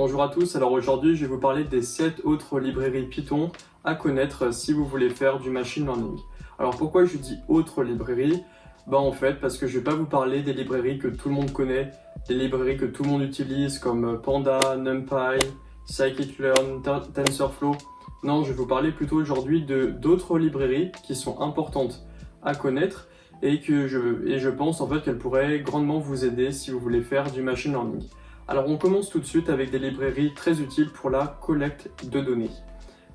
Bonjour à tous, alors aujourd'hui je vais vous parler des 7 autres librairies Python à connaître si vous voulez faire du machine learning. Alors pourquoi je dis autres librairies? En fait parce que je ne vais pas vous parler des librairies que tout le monde connaît, des librairies que tout le monde utilise comme Panda, NumPy, Scikit-learn, TensorFlow. Non, je vais vous parler plutôt aujourd'hui d'autres librairies qui sont importantes à connaître et je pense en fait qu'elles pourraient grandement vous aider si vous voulez faire du machine learning. Alors on commence tout de suite avec des librairies très utiles pour la collecte de données.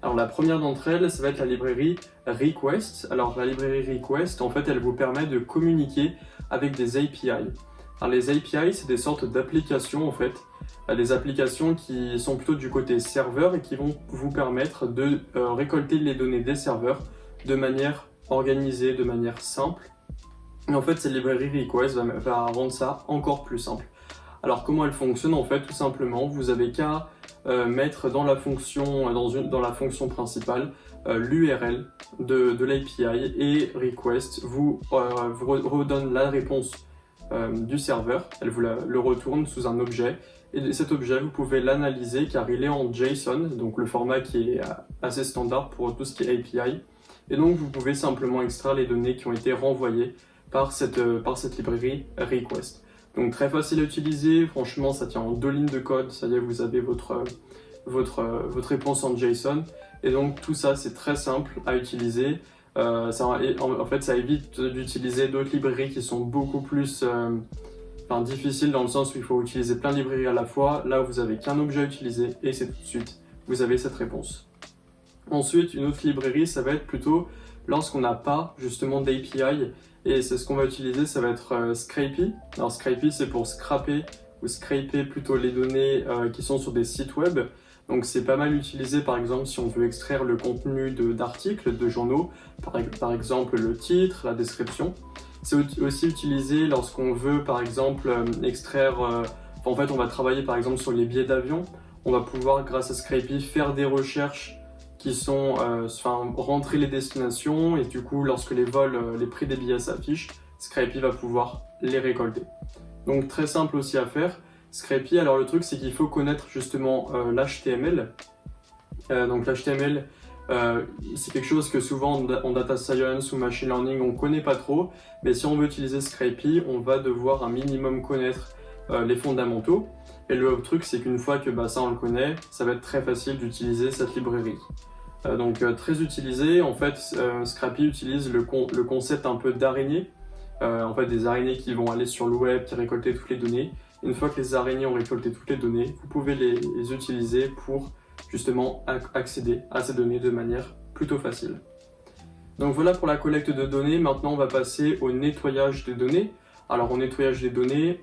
Alors la première d'entre elles, ça va être la librairie Request. Alors la librairie Request, en fait, elle vous permet de communiquer avec des API. Alors les API, c'est des sortes d'applications en fait, des applications qui sont plutôt du côté serveur et qui vont vous permettre de récolter les données des serveurs de manière organisée, de manière simple. Et en fait, cette librairie Request va rendre ça encore plus simple. Alors comment elle fonctionne? En fait, tout simplement, vous avez qu'à mettre dans la fonction principale l'URL de l'API et Request vous redonne la réponse du serveur. Elle vous le retourne sous un objet et cet objet vous pouvez l'analyser car il est en JSON, donc le format qui est assez standard pour tout ce qui est API. Et donc vous pouvez simplement extraire les données qui ont été renvoyées par cette librairie Request. Donc très facile à utiliser, franchement ça tient en 2 lignes de code, ça y est, vous avez votre réponse en JSON. Et donc tout ça c'est très simple à utiliser. En fait ça évite d'utiliser d'autres librairies qui sont beaucoup plus difficiles dans le sens où il faut utiliser plein de librairies à la fois. Là vous avez qu'un objet à utiliser et c'est tout de suite, vous avez cette réponse. Ensuite une autre librairie ça va être plutôt lorsqu'on n'a pas justement d'API. Et c'est ce qu'on va utiliser, ça va être Scrapy. Alors Scrapy c'est pour scraper ou scraper plutôt les données qui sont sur des sites web. Donc c'est pas mal utilisé par exemple si on veut extraire le contenu d'articles, de journaux, par exemple le titre, la description. C'est aussi utilisé lorsqu'on veut par exemple extraire, en fait on va travailler par exemple sur les billets d'avion. On va pouvoir grâce à Scrapy faire des recherches qui sont rentrer les destinations et du coup lorsque les prix des billets s'affichent, Scrapy va pouvoir les récolter. Donc très simple aussi à faire. Scrapy, alors le truc c'est qu'il faut connaître justement l'HTML. Donc l'HTML c'est quelque chose que souvent en data science ou machine learning on connaît pas trop, mais si on veut utiliser Scrapy, on va devoir un minimum connaître les fondamentaux. Et le truc c'est qu'une fois que ça on le connaît, ça va être très facile d'utiliser cette librairie. Donc très utilisé, en fait Scrapy utilise le concept un peu d'araignée, en fait des araignées qui vont aller sur le web, qui récoltent toutes les données. Une fois que les araignées ont récolté toutes les données, vous pouvez les utiliser pour justement accéder à ces données de manière plutôt facile. Donc voilà pour la collecte de données. Maintenant on va passer au nettoyage des données. Alors au nettoyage des données,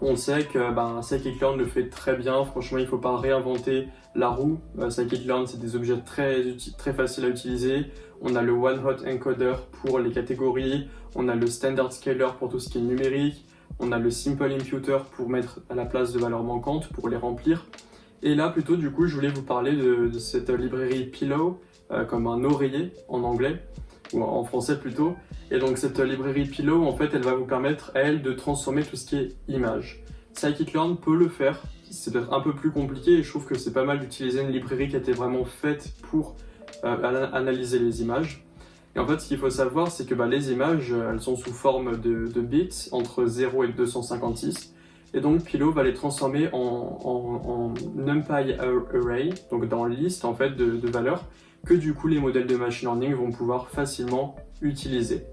on sait que Scikit-learn le fait très bien, franchement il ne faut pas réinventer la roue. Scikit-learn c'est des objets très faciles à utiliser. On a le one-hot encoder pour les catégories, on a le standard scaler pour tout ce qui est numérique, on a le simple imputer pour mettre à la place de valeurs manquantes, pour les remplir. Et là plutôt du coup je voulais vous parler de cette librairie Pillow, comme un oreiller en anglais, ou en français plutôt. Et donc cette librairie Pillow, en fait, elle va vous permettre, elle, de transformer tout ce qui est image. Scikit-learn peut le faire, c'est peut-être un peu plus compliqué et je trouve que c'est pas mal d'utiliser une librairie qui a été vraiment faite pour analyser les images. Et en fait, ce qu'il faut savoir, c'est que les images, elles sont sous forme de bits, entre 0 et 256. Et donc Pillow va les transformer en NumPy array, donc dans liste en fait de valeurs, que du coup les modèles de machine learning vont pouvoir facilement utiliser.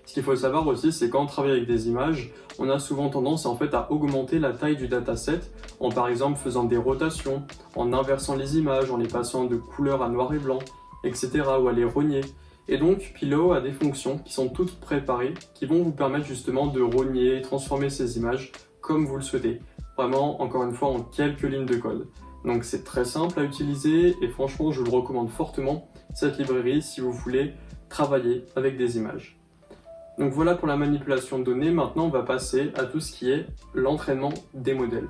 Ce qu'il faut savoir aussi, c'est quand on travaille avec des images, on a souvent tendance en fait à augmenter la taille du dataset en par exemple faisant des rotations, en inversant les images, en les passant de couleur à noir et blanc, etc. ou à les rogner. Et donc Pillow a des fonctions qui sont toutes préparées, qui vont vous permettre justement de rogner et transformer ces images comme vous le souhaitez. Vraiment, encore une fois, en quelques lignes de code. Donc c'est très simple à utiliser et franchement je vous le recommande fortement cette librairie si vous voulez travailler avec des images. Donc voilà pour la manipulation de données. Maintenant on va passer à tout ce qui est l'entraînement des modèles.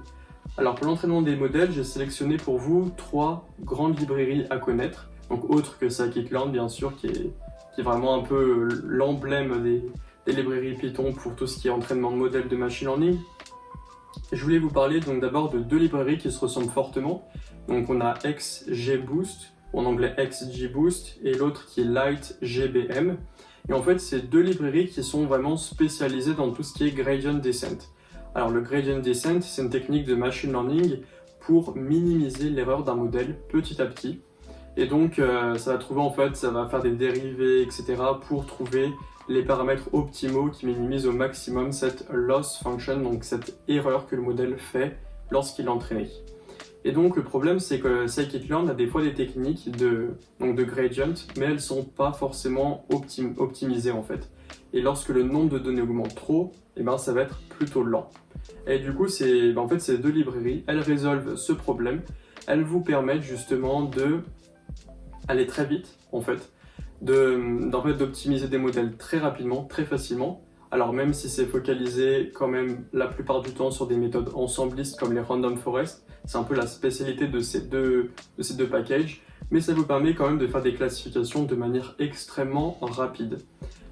Alors pour l'entraînement des modèles, j'ai sélectionné pour vous 3 grandes librairies à connaître, donc autres que Scikit-learn bien sûr qui est vraiment un peu l'emblème des librairies Python pour tout ce qui est entraînement de modèles de machine learning. Je voulais vous parler donc d'abord de deux librairies qui se ressemblent fortement. Donc on a XGBoost, en anglais XGBoost, et l'autre qui est LightGBM. Et en fait, c'est deux librairies qui sont vraiment spécialisées dans tout ce qui est gradient descent. Alors le gradient descent, c'est une technique de machine learning pour minimiser l'erreur d'un modèle petit à petit. Et donc ça va faire des dérivés, etc. pour trouver les paramètres optimaux qui minimisent au maximum cette loss function, donc cette erreur que le modèle fait lorsqu'il est entraîné. Et donc le problème, c'est que scikit-learn a des fois des techniques de gradient, mais elles ne sont pas forcément optimisées en fait. Et lorsque le nombre de données augmente trop, ça va être plutôt lent. Et du coup, ces deux librairies, elles résolvent ce problème. Elles vous permettent justement de aller très vite, en fait, d'optimiser des modèles très rapidement, très facilement. Alors même si c'est focalisé quand même la plupart du temps sur des méthodes ensemblistes comme les random forest, c'est un peu la spécialité de ces deux packages, mais ça vous permet quand même de faire des classifications de manière extrêmement rapide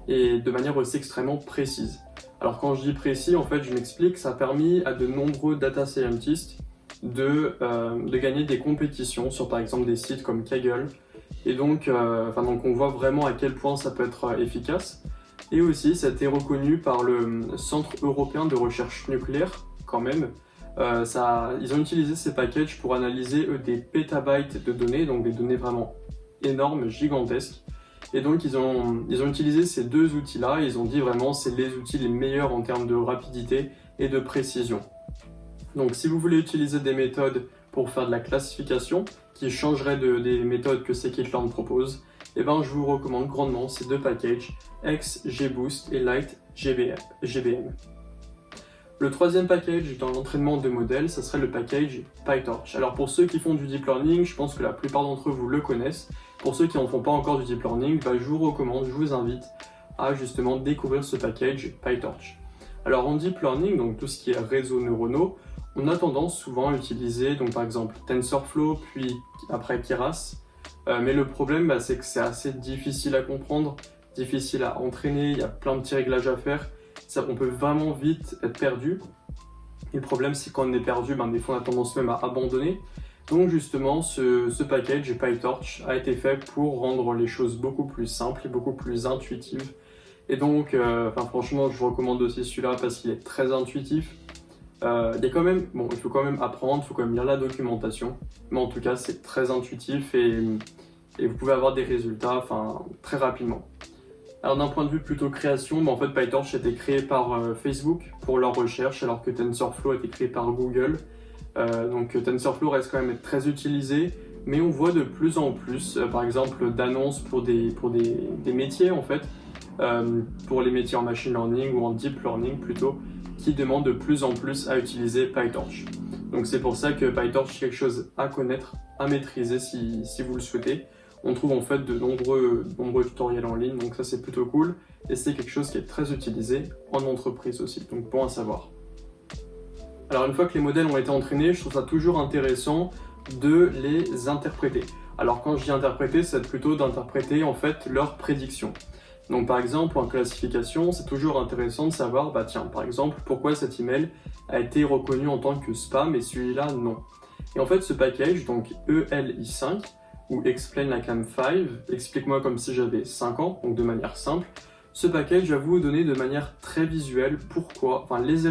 et de manière aussi extrêmement précise. Alors quand je dis précis, en fait, je m'explique, ça a permis à de nombreux data scientists de gagner des compétitions sur par exemple des sites comme Kaggle, et donc on voit vraiment à quel point ça peut être efficace. Et aussi, ça a été reconnu par le Centre européen de recherche nucléaire, quand même. Ils ont utilisé ces packages pour analyser des pétabytes de données, donc des données vraiment énormes, gigantesques. Et donc, ils ont utilisé ces deux outils-là, et ils ont dit vraiment c'est les outils les meilleurs en termes de rapidité et de précision. Donc, si vous voulez utiliser des méthodes pour faire de la classification, qui changeraient des méthodes que scikit-learn propose, je vous recommande grandement ces deux packages, XGBoost et LightGBM. Le troisième package dans l'entraînement de modèles, ce serait le package PyTorch. Alors pour ceux qui font du deep learning, je pense que la plupart d'entre vous le connaissent. Pour ceux qui n'en font pas encore du deep learning, je vous invite à justement découvrir ce package PyTorch. Alors en deep learning, donc tout ce qui est réseaux neuronaux, on a tendance souvent à utiliser donc par exemple TensorFlow, puis après Keras. Mais le problème, c'est que c'est assez difficile à comprendre, difficile à entraîner, il y a plein de petits réglages à faire. On peut vraiment vite être perdu. Et le problème, c'est quand on est perdu, des fois on a tendance même à abandonner. Donc justement, ce package PyTorch a été fait pour rendre les choses beaucoup plus simples et beaucoup plus intuitives. Et donc, franchement, je vous recommande aussi celui-là parce qu'il est très intuitif. Il faut quand même apprendre, il faut quand même lire la documentation. Mais en tout cas, c'est très intuitif et vous pouvez avoir des résultats très rapidement. Alors d'un point de vue plutôt création, en fait PyTorch a été créé par Facebook pour leur recherche, alors que TensorFlow a été créé par Google. Donc TensorFlow reste quand même très utilisé, mais on voit de plus en plus, par exemple, d'annonces pour des métiers en fait, pour les métiers en machine learning ou en deep learning plutôt, qui demandent de plus en plus à utiliser PyTorch. Donc c'est pour ça que PyTorch est quelque chose à connaître, à maîtriser si vous le souhaitez. On trouve en fait de nombreux tutoriels en ligne, donc ça c'est plutôt cool. Et c'est quelque chose qui est très utilisé en entreprise aussi, donc bon à savoir. Alors une fois que les modèles ont été entraînés, je trouve ça toujours intéressant de les interpréter. Alors quand je dis interpréter, c'est plutôt d'interpréter en fait leurs prédictions. Donc par exemple en classification, c'est toujours intéressant de savoir, par exemple, pourquoi cet email a été reconnu en tant que spam et celui-là non. Et en fait ce package, donc ELI5, ou Explain Like I'm 5, explique-moi comme si j'avais 5 ans, donc de manière simple. Ce package va vous donner de manière très visuelle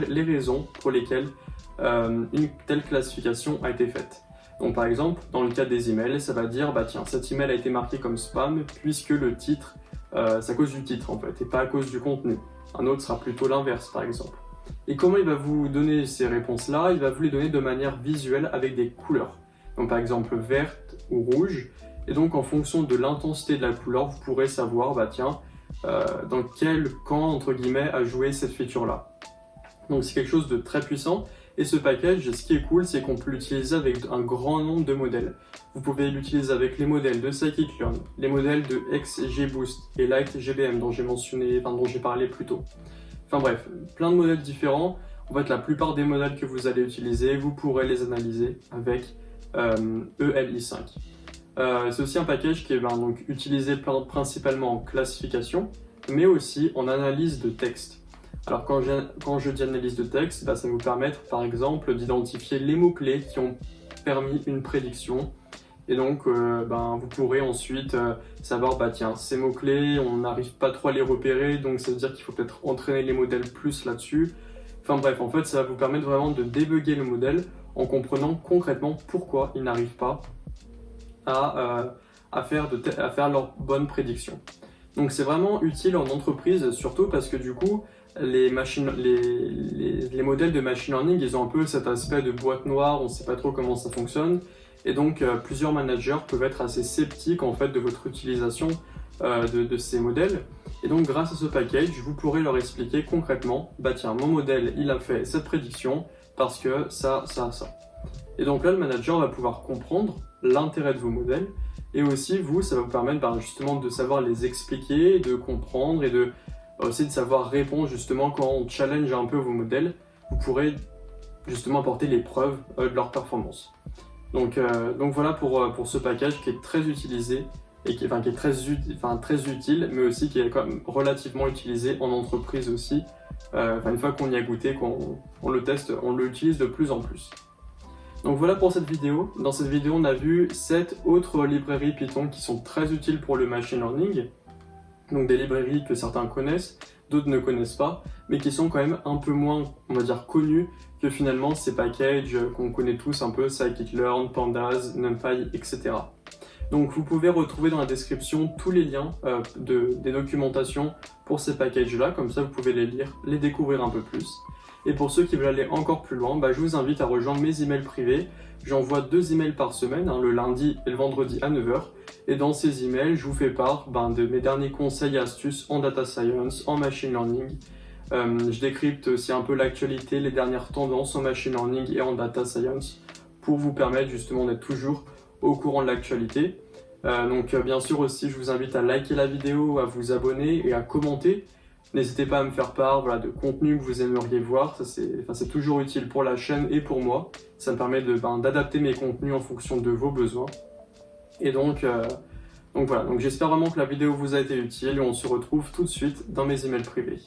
les raisons pour lesquelles une telle classification a été faite. Donc par exemple, dans le cas des emails, ça va dire, cet email a été marqué comme spam puisque le titre, c'est à cause du titre en fait, et pas à cause du contenu. Un autre sera plutôt l'inverse par exemple. Et comment il va vous donner ces réponses-là? Il va vous les donner de manière visuelle avec des couleurs. Donc par exemple verte ou rouge, et donc en fonction de l'intensité de la couleur, vous pourrez savoir dans quel camp entre guillemets a joué cette feature-là. Donc c'est quelque chose de très puissant, et ce package, ce qui est cool, c'est qu'on peut l'utiliser avec un grand nombre de modèles. Vous pouvez l'utiliser avec les modèles de scikit-learn, les modèles de XGBoost et LightGBM dont j'ai parlé plus tôt. Enfin bref, plein de modèles différents. En fait, la plupart des modèles que vous allez utiliser, vous pourrez les analyser avec ELI5. C'est aussi un package qui est utilisé principalement en classification, mais aussi en analyse de texte. Alors quand je dis analyse de texte, ça va vous permettre par exemple d'identifier les mots-clés qui ont permis une prédiction. Et donc vous pourrez ensuite savoir, tiens, ces mots-clés, on n'arrive pas trop à les repérer, donc ça veut dire qu'il faut peut-être entraîner les modèles plus là-dessus. Enfin bref, en fait, ça va vous permettre vraiment de débugger le modèle en comprenant concrètement pourquoi ils n'arrivent pas à faire leur bonne prédiction. Donc c'est vraiment utile en entreprise, surtout parce que du coup, les modèles de machine learning, ils ont un peu cet aspect de boîte noire, on ne sait pas trop comment ça fonctionne, et donc plusieurs managers peuvent être assez sceptiques en fait de votre utilisation de ces modèles. Et donc grâce à ce package, vous pourrez leur expliquer concrètement, tiens, mon modèle, il a fait cette prédiction parce que ça. Et donc là, le manager va pouvoir comprendre l'intérêt de vos modèles, et aussi vous, ça va vous permettre justement de savoir les expliquer, de comprendre et aussi de savoir répondre justement quand on challenge un peu vos modèles, vous pourrez justement apporter les preuves de leur performance. Donc voilà pour ce package qui est très utilisé et qui est très utile, mais aussi qui est quand même relativement utilisé en entreprise aussi. Une fois qu'on y a goûté, qu'on le teste, on l'utilise de plus en plus. Donc voilà pour cette vidéo. Dans cette vidéo, on a vu 7 autres librairies Python qui sont très utiles pour le machine learning. Donc des librairies que certains connaissent, d'autres ne connaissent pas, mais qui sont quand même un peu moins, on va dire, connues que finalement ces packages qu'on connaît tous un peu, scikit-learn, pandas, numpy, etc. Donc vous pouvez retrouver dans la description tous les liens des documentations pour ces packages-là, comme ça vous pouvez les lire, les découvrir un peu plus. Et pour ceux qui veulent aller encore plus loin, je vous invite à rejoindre mes emails privés. J'envoie 2 emails par semaine, le lundi et le vendredi à 9 h. Et dans ces emails, je vous fais part de mes derniers conseils et astuces en data science, en machine learning. Je décrypte aussi un peu l'actualité, les dernières tendances en machine learning et en data science pour vous permettre justement d'être toujours au courant de l'actualité. Bien sûr aussi, je vous invite à liker la vidéo, à vous abonner et à commenter. N'hésitez pas à me faire part de contenu que vous aimeriez voir, c'est toujours utile pour la chaîne et pour moi. Ça me permet d'adapter mes contenus en fonction de vos besoins. Et donc voilà, j'espère vraiment que la vidéo vous a été utile et on se retrouve tout de suite dans mes emails privés.